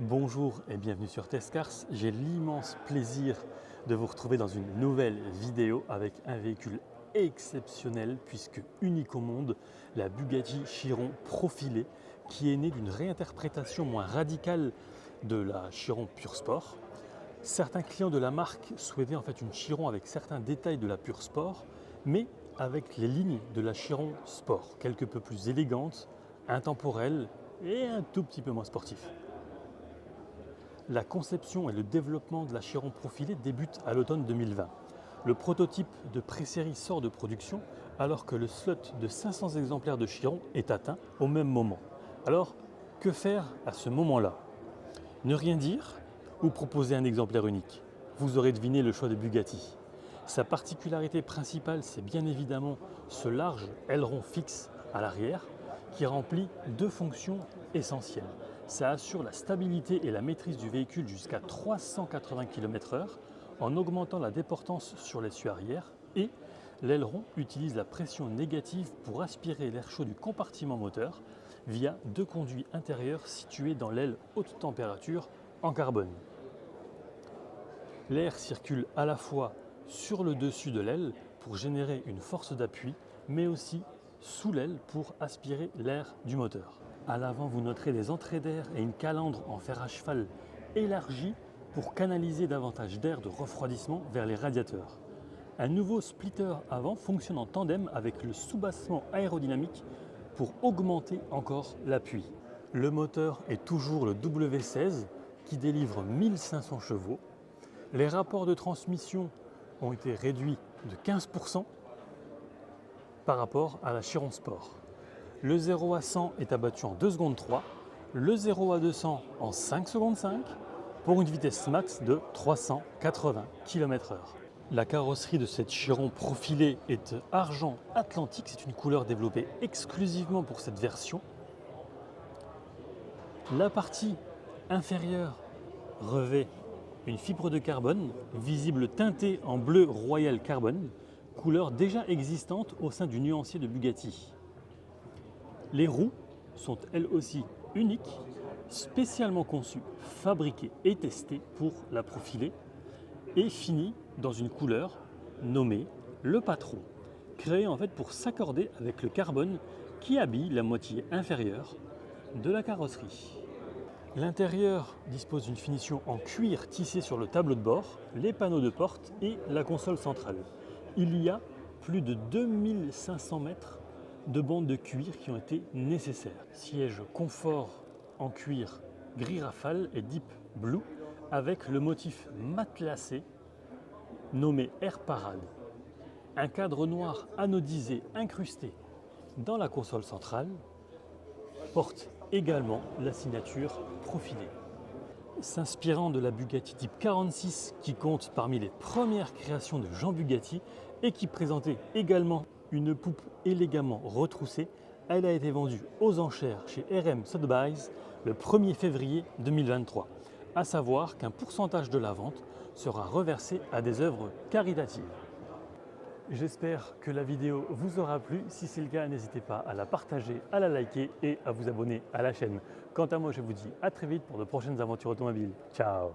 Bonjour et bienvenue sur Testcars. J'ai l'immense plaisir de vous retrouver dans une nouvelle vidéo avec un véhicule exceptionnel puisque unique au monde, la Bugatti Chiron Profilé qui est née d'une réinterprétation moins radicale de la Chiron Pure Sport. Certains clients de la marque souhaitaient en fait une Chiron avec certains détails de la Pure Sport mais avec les lignes de la Chiron Sport, quelque peu plus élégante, intemporelle et un tout petit peu moins sportif. La conception et le développement de la Chiron Profilé débutent à l'automne 2020. Le prototype de pré-série sort de production alors que le slot de 500 exemplaires de Chiron est atteint au même moment. Alors, que faire à ce moment-là? Ne rien dire ou proposer un exemplaire unique? Vous aurez deviné le choix de Bugatti. Sa particularité principale, c'est bien évidemment ce large aileron fixe à l'arrière qui remplit deux fonctions essentielles. Ça assure la stabilité et la maîtrise du véhicule jusqu'à 380 km/h en augmentant la déportance sur l'essieu arrière et l'aileron utilise la pression négative pour aspirer l'air chaud du compartiment moteur via deux conduits intérieurs situés dans l'aile haute température en carbone. L'air circule à la fois sur le dessus de l'aile pour générer une force d'appui, mais aussi sous l'aile pour aspirer l'air du moteur. À l'avant, vous noterez des entrées d'air et une calandre en fer à cheval élargie pour canaliser davantage d'air de refroidissement vers les radiateurs. Un nouveau splitter avant fonctionne en tandem avec le soubassement aérodynamique pour augmenter encore l'appui. Le moteur est toujours le W16 qui délivre 1500 chevaux. Les rapports de transmission ont été réduits de 15% par rapport à la Chiron Sport. Le 0 à 100 est abattu en 2 secondes 3, le 0 à 200 en 5 secondes 5 pour une vitesse max de 380 km/h. La carrosserie de cette Chiron Profilé est argent atlantique, c'est une couleur développée exclusivement pour cette version. La partie inférieure revêt une fibre de carbone visible teintée en bleu royal carbone, couleur déjà existante au sein du nuancier de Bugatti. Les roues sont elles aussi uniques, spécialement conçues, fabriquées et testées pour la Profilé et finies dans une couleur nommée le patron, créée en fait pour s'accorder avec le carbone qui habille la moitié inférieure de la carrosserie. L'intérieur dispose d'une finition en cuir tissé sur le tableau de bord, les panneaux de porte et la console centrale. Il y a plus de 2500 mètres de bandes de cuir qui ont été nécessaires. Siège confort en cuir gris rafale et Deep Blue avec le motif matelassé nommé Air Parade. Un cadre noir anodisé incrusté dans la console centrale porte également la signature Profilé. S'inspirant de la Bugatti Type 46 qui compte parmi les premières créations de Jean Bugatti et qui présentait également une poupe élégamment retroussée, elle a été vendue aux enchères chez RM Sotheby's le 1er février 2023. À savoir qu'un pourcentage de la vente sera reversé à des œuvres caritatives. J'espère que la vidéo vous aura plu. Si c'est le cas, n'hésitez pas à la partager, à la liker et à vous abonner à la chaîne. Quant à moi, je vous dis à très vite pour de prochaines aventures automobiles. Ciao!